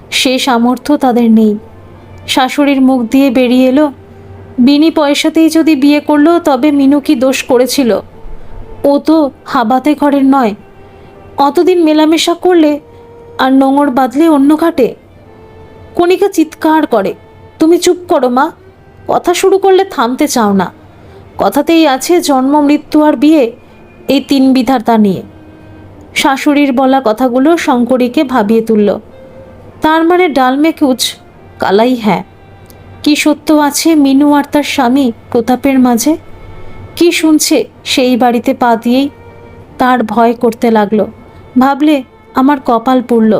সে সামর্থ্য তাদের নেই। শাশুড়ির মুখ দিয়ে বেরিয়ে এলো, বিনি পয়সাতেই যদি বিয়ে করলো তবে মিনু কি দোষ করেছিল? ও তো হাবাতে ঘরের নয়। অতদিন মেলামেশা করলে আর নোঙর বাঁধলে অন্য ঘাটে। কণিকা চিৎকার করে, তুমি চুপ করো মা। কথা শুরু করলে থামতে চাও না। কথাতেই আছে জন্ম মৃত্যু আর বিয়ে, এই তিন বিধাতা নিয়ে। শাশুড়ির বলা কথাগুলো শঙ্করীকে ভাবিয়ে তুলল। তার মানে ডালমে কুচ কালাই হ্যাঁ। কি সত্য আছে মিনু আর তার স্বামী প্রতাপের মাঝে? কি শুনছে সেই বাড়িতে পা দিয়েই? তার ভয় করতে লাগলো। ভাবলে, আমার কপাল পুড়ল।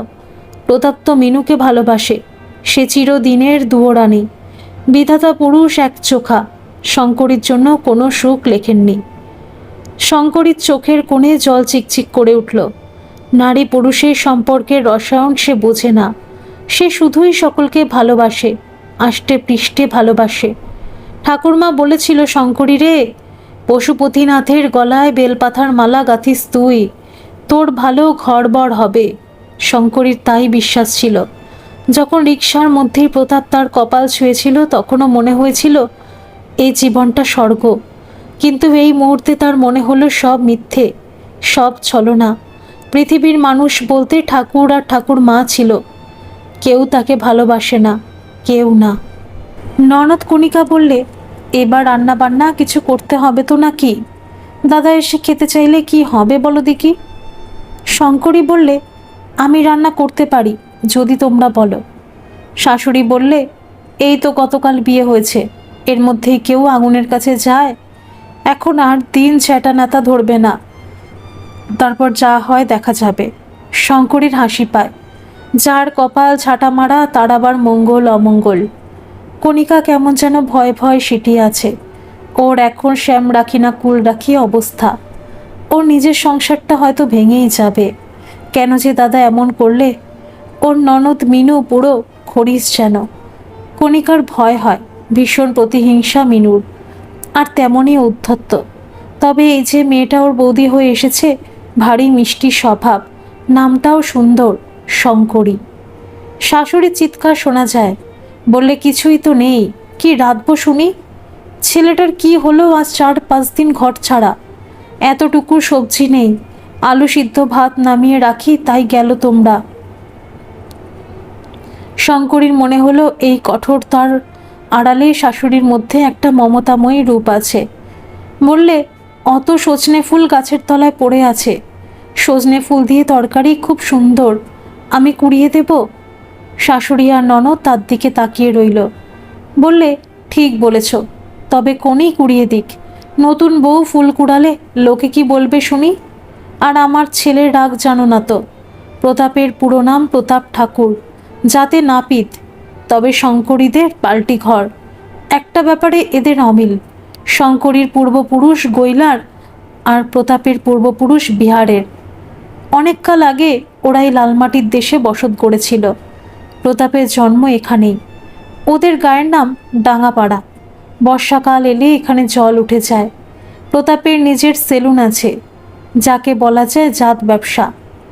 প্রতাপ তো মিনুকে ভালোবাসে, সে চিরদিনের দুয়োরানি। বিধাতা পুরুষ এক চোখা, শঙ্করীর জন্য কোনো সুখ লেখেননি। শঙ্করীর চোখের কোণে জল চিকচিক করে উঠল। নারী পুরুষের সম্পর্কের রসায়ন সে বোঝে না। সে শুধুই সকলকে ভালোবাসে, আষ্টে পৃষ্ঠে ভালোবাসে। ঠাকুরমা বলেছিল, শঙ্করী রে, পশুপতিনাথের গলায় বেলপাথার মালা গাঁথিস তুই, তোর ভালো ঘরবর হবে। শঙ্করীর তাই বিশ্বাস ছিল। যখন রিকশার মধ্যেই প্রতাপ তার কপাল ছুঁয়েছিল তখনও মনে হয়েছিল এই জীবনটা স্বর্গ। কিন্তু এই মুহূর্তে তার মনে হলো সব মিথ্যে, সব ছলনা। পৃথিবীর মানুষ বলতে ঠাকুর আর ঠাকুর মা ছিল, কেউ তাকে ভালোবাসে না, কেউ না। ননদ কণিকা বললে, এবার রান্না বান্না কিছু করতে হবে তো নাকি? দাদা এসে খেতে চাইলে কি হবে বলো দেখি। শঙ্করী বললে, আমি রান্না করতে পারি যদি তোমরা বলো। শাশুড়ি বললে, এই তো গতকাল বিয়ে হয়েছে, এর মধ্যেই কেউ আগুনের কাছে যায়? এখন আর দিন চ্যাটা নাতা ধরবে না, তারপর যা হয় দেখা যাবে। শঙ্করীর হাসি পায়। যার কপাল ছাটা মারা তার আবার মঙ্গল অমঙ্গল। কণিকা কেমন যেন ভয় ভয় সিটিয়ে আছে। ওর এখন শ্যাম রাখি না কুল রাখি অবস্থা। ওর নিজের সংসারটা হয়তো ভেঙেই যাবে। কেন যে দাদা এমন করলে? ওর ননদ মিনু পুরো খরিস যেন। কণিকার ভয় হয়, ভীষণ প্রতিহিংসা মিনুর, আর তেমনই উদ্ধত্ত। তবে এই যে মেয়েটা ওর বৌদি হয়ে এসেছে, ভারী মিষ্টি স্বভাব, নামটাও সুন্দর, শঙ্করী। শাশুড়ির চিৎকার শোনা যায়। বললে কিছুই তো নেই, কি রাঁধবো শুনি? ছেলেটার কি হলো আজ 4-5 দিন ঘর ছাড়া? এতটুকু সবজি নেই, আলু সিদ্ধ ভাত নামিয়ে রাখি, তাই গেল তোমরা। শঙ্করীর মনে হলো এই কঠোরতার আড়ালে শাশুড়ির মধ্যে একটা মমতাময়ী রূপ আছে। বললে, অত সজনে ফুল গাছের তলায় পড়ে আছে, সজনে ফুল দিয়ে তরকারি খুব সুন্দর, আমি কুড়িয়ে দেব? শাশুড়ি আর ননদ তার দিকে তাকিয়ে রইল। বললে, ঠিক বলেছ, তবে কোনই কুড়িয়ে দিক। নতুন বউ ফুল কুড়ালে লোকে কি বলবে শুনি? আর আমার ছেলের রাগ জানো না তো? প্রতাপের পুরো নাম প্রতাপ ঠাকুর, যাতে নাপিত, তবে শঙ্করীদের পাল্টি ঘর। একটা ব্যাপারে এদের অমিল। শঙ্করীর পূর্বপুরুষ গৈলার আর প্রতাপের পূর্বপুরুষ বিহারের। অনেককাল আগে ওরাই লালমাটির দেশে বসত গড়েছিল। প্রতাপের জন্ম এখানেই। ওদের গায়ের নাম ডাঙাপাড়া। বর্ষাকাল এলে এখানে জল উঠে যায়। প্রতাপের নিজের সেলুন আছে, যাকে বলা যায় জাত ব্যবসা।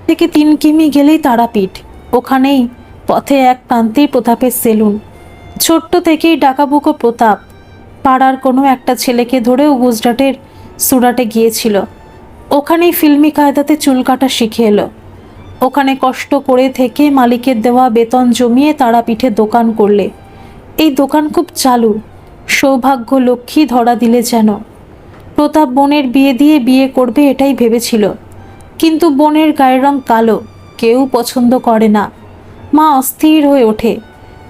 থেকে 3 কিমি গেলেই তারাপীঠ। ওখানেই পথে এক প্রান্তেই প্রতাপের সেলুন। ছোট্ট থেকেই ডাকাবুকো প্রতাপ। পাড়ার কোনো একটা ছেলেকে ধরেও গুজরাটের সুরাটে গিয়েছিল। ওখানেই ফিল্মি কায়দাতে চুল কাটা শিখে এলো। ওখানে কষ্ট করে থেকে মালিকের দেওয়া বেতন জমিয়ে তারাপীঠে দোকান করলে। এই দোকান খুব চালু। সৌভাগ্য লক্ষ্মী ধরা দিলে যেন। প্রতাপ বোনের বিয়ে দিয়ে বিয়ে করবে এটাই ভেবেছিল, কিন্তু বোনের গায়ের রং কালো, কেউ পছন্দ করে না। মা অস্থির হয়ে ওঠে।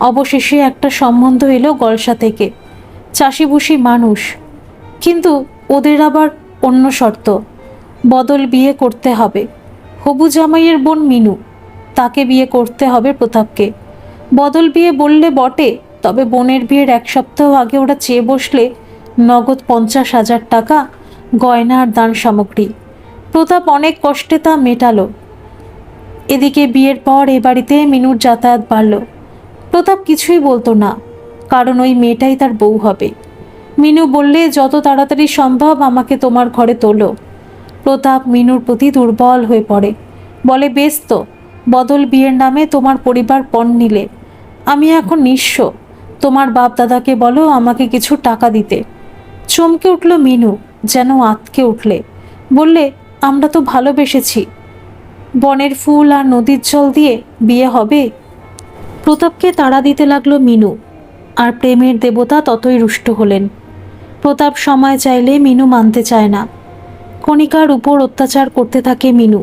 অবশেষে একটা সম্বন্ধ এলো গলসা থেকে। চাষিবুষি মানুষ, কিন্তু ওদের আবার অন্য শর্ত। বদল বিয়ে করতে হবে। হবু জামাইয়ের বোন মিনু, তাকে বিয়ে করতে হবে প্রতাপকে। বদল বিয়ে বললে বটে, তবে বোনের বিয়ের 1 সপ্তাহ আগে ওরা চেয়ে বসলে নগদ 50,000 টাকা গয়না আর দান সামগ্রী। প্রতাপ অনেক কষ্টে তা মেটালো। এদিকে বিয়ের পর এ বাড়িতে মিনুর যাতায়াত বাড়ল। প্রতাপ কিছুই বলতো না, কারণ ওই মেয়েটাই তার বউ হবে। মিনু বললে, যত তাড়াতাড়ি সম্ভব আমাকে তোমার ঘরে তোলো। প্রতাপ মিনুর প্রতি দুর্বল হয়ে পড়ে। বলে, বেশ তো, বদল বিয়ের নামে তোমার পরিবার পণ নিলে। আমি এখন নিঃস্ব। তোমার বাপ দাদাকে বলো আমাকে কিছু টাকা দিতে। চমকে উঠল মিনু, যেন আঁতকে উঠলে। বললে, আমরা তো ভালোবেসেছি। বনের ফুল আর নদীর জল দিয়ে বিয়ে হবে? প্রতাপকে তাড়া দিতে লাগলো মিনু, আর প্রেমের দেবতা ততই রুষ্ট হলেন। প্রতাপ সময় চাইলে মিনু মানতে চায় না। কণিকার উপর অত্যাচার করতে থাকে মিনু।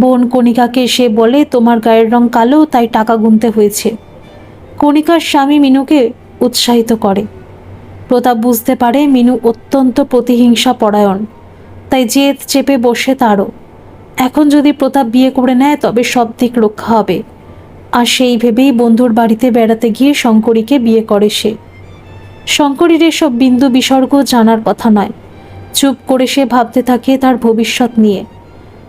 বোন কণিকাকে সে বলে, তোমার গায়ের রং কালো, তাই টাকা গুনতে হয়েছে। কণিকার স্বামী মিনুকে উৎসাহিত করে। প্রতাপ বুঝতে পারে মিনু অত্যন্ত প্রতিহিংসা পরায়ণ, তাই জেদ চেপে বসে তারও। এখন যদি প্রতাপ বিয়ে করে নেয় তবে সব দিক রক্ষা হবে। আর সেই ভেবেই বন্ধুর বাড়িতে বেড়াতে গিয়ে শঙ্করীকে বিয়ে করে সে। শঙ্করীর এসব বিন্দু বিসর্গ জানার কথা নয়। চুপ করে সে ভাবতে থাকে তার ভবিষ্যৎ নিয়ে।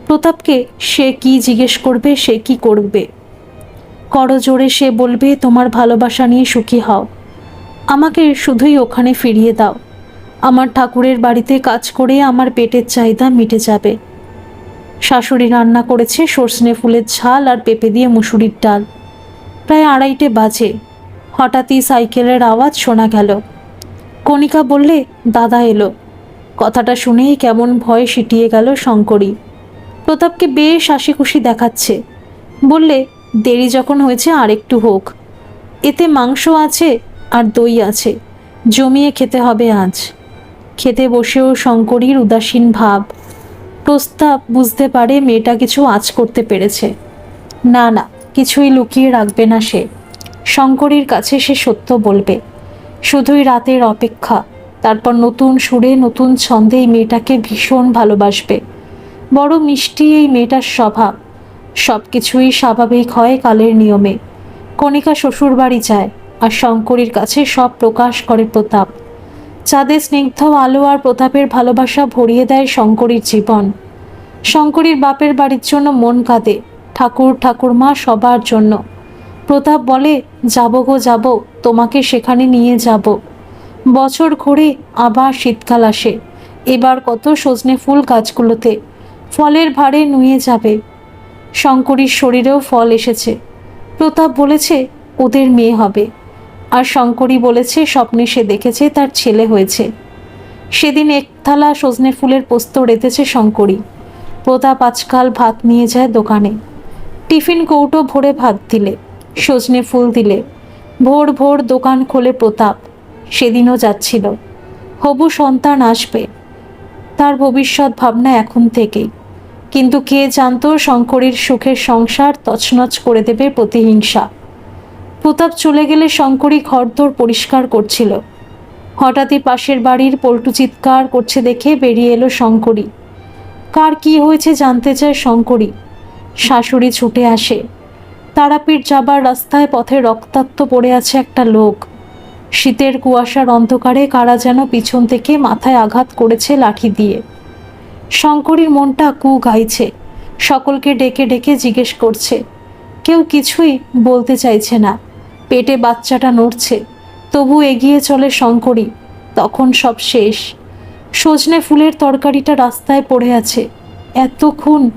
প্রতাপকে সে কি জিজ্ঞেস করবে, সে কি করবে? করজোড়ে সে বলবে, তোমার ভালোবাসা নিয়ে সুখী হও, আমাকে শুধুই ওখানে ফিরিয়ে দাও। আমার ঠাকুরের বাড়িতে কাজ করে আমার পেটের চাহিদা মিটে যাবে। শাশুড়ি রান্না করেছে সর্ষে ফুলের ঝাল আর পেঁপে দিয়ে মুসুরির ডাল। প্রায় 2:30 বাজে। হঠাৎই সাইকেলের আওয়াজ শোনা গেল। কণিকা বললে, দাদা এলো। কথাটা শুনেই কেমন ভয় সিটিয়ে গেল শঙ্করী। প্রতাপকে বেশ হাসি খুশি দেখাচ্ছে। বললে, দেরি যখন হয়েছে আর একটু হোক। এতে মাংস আছে আর দই আছে, জমিয়ে খেতে হবে আজ। খেতে বসেও শঙ্করীর উদাসীন ভাব। প্রস্তাব বুঝতে পারে মেয়েটা কিছু আঁচ করতে পেরেছে। না না, কিছুই লুকিয়ে রাখবে না। সে শঙ্করীর কাছে সে সত্য বলবে। শুধুই রাতের অপেক্ষা। তারপর নতুন সুরে নতুন ছন্দে এই মেয়েটাকে ভীষণ ভালোবাসবে। বড় মিষ্টি এই মেয়েটার স্বভাব। সব কিছুই স্বাভাবিক হয় কালের নিয়মে। কণিকা শ্বশুর বাড়ি যায় আর শঙ্করীর কাছে সব প্রকাশ করে প্রতাপ। চাঁদের স্নিগ্ধ আলো আর প্রতাপের ভালোবাসা ভরিয়ে দেয় শঙ্করীর জীবন। শঙ্করীর বাপের বাড়ির জন্য মন কাঁদে, ঠাকুর ঠাকুরমা সবার জন্য। প্রতাপ বলে, যাব গো যাব, তোমাকে সেখানে নিয়ে যাব। বছর ঘুরে আবার শীতকাল আসে। এবার কত সজনে ফুল গাছগুলোতে, ফলের ভারে নুয়ে যাবে। শঙ্করীর শরীরেও ফল এসেছে। প্রতাপ বলেছে ওদের মেয়ে হবে, আর শঙ্করী বলেছে স্বপ্নে সে দেখেছে তার ছেলে হয়েছে। সেদিন এক থালা সজনে ফুলের পোস্ত রেঁধেছে শঙ্করী। প্রতাপ আজকাল ভাত নিয়ে যায় দোকানে। টিফিন কৌটো ভরে ভাত দিলে, সজনে ফুল দিলে। ভোর ভোর দোকান খোলে প্রতাপ। সেদিনও যাচ্ছিল। হবু সন্তান আসবে, তার ভবিষ্যৎ ভাবনা এখন থেকেই। কিন্তু কে জানতো শঙ্করীর সুখের সংসার তছনছ করে দেবে প্রতিহিংসা। প্রতাপ চলে গেলে শঙ্করী ঘরদোর পরিষ্কার করছিল। হঠাৎই পাশের বাড়ির পল্টু চিৎকার করছে দেখে বেরিয়ে এলো শঙ্করী। কার কি হয়েছে জানতে চায় শঙ্করী। শাশুড়ি ছুটে আসে। তারাপীঠ যাবার রাস্তায় পথে রক্তাক্ত পড়ে আছে একটা লোক। শীতের কুয়াশার অন্ধকারে কারা যেন পিছন থেকে মাথায় আঘাত করেছে লাঠি দিয়ে। শঙ্করীর মনটা কু গাইছে। সকলকে ডেকে ডেকে জিজ্ঞেস করছে। কেউ কিছুই বলতে চাইছে না। পেটে বাচ্চাটা নড়ছে, তবু এগিয়ে চলে শঙ্করী। তখন সব শেষ। সজনে ফুলের তরকারিটা রাস্তায় পড়ে আছে। এত খুন!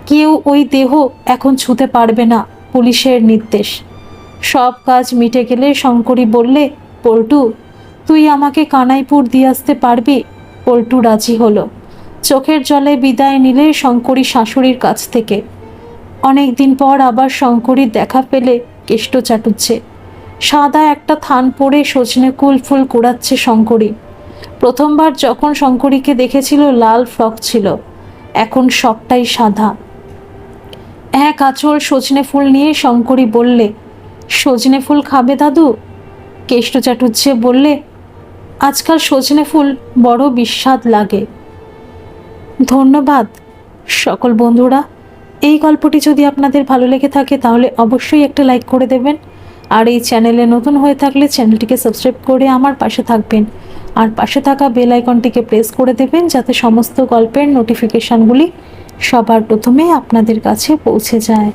কেউ ওই দেহ এখন ছুঁতে পারবে না, পুলিশের নির্দেশ। সব কাজ মিটে গেলে শঙ্করী বললে, পল্টু, তুই আমাকে কানাইপুর দিয়ে আসতে পারবি? পল্টু রাজি হলো। চোখের জলে বিদায় নিলে শঙ্করী শাশুড়ির কাছ থেকে। অনেক দিন পর আবার শঙ্করীর দেখা পেলে কেষ্ট চাটুচ্ছে। সাদা একটা থান পরে সজনে ফুল কুড়াচ্ছে শঙ্করী। প্রথমবার যখন শঙ্করীকে দেখেছিল লাল ফ্রক ছিল, এখন সবটাই সাদা। এক আঁচল সজনে ফুল নিয়ে শঙ্করী বললে, সজনে ফুল খাবে দাদু? কেষ্ট চাটুচ্ছে বললে, আজকাল সজনে ফুল বড় বিস্বাদ লাগে। ধন্যবাদ সকল বন্ধুরা। এই গল্পটি যদি আপনাদের ভালো লেগে থাকে তাহলে অবশ্যই একটা লাইক করে দেবেন। আর এই চ্যানেলে নতুন হয়ে থাকলে চ্যানেলটিকে সাবস্ক্রাইব করে আমার পাশে থাকবেন। আর পাশে থাকা বেল আইকনটিকে প্রেস করে দেবেন যাতে সমস্ত গল্পের নোটিফিকেশানগুলি সবার প্রথমে আপনাদের কাছে পৌঁছে যায়।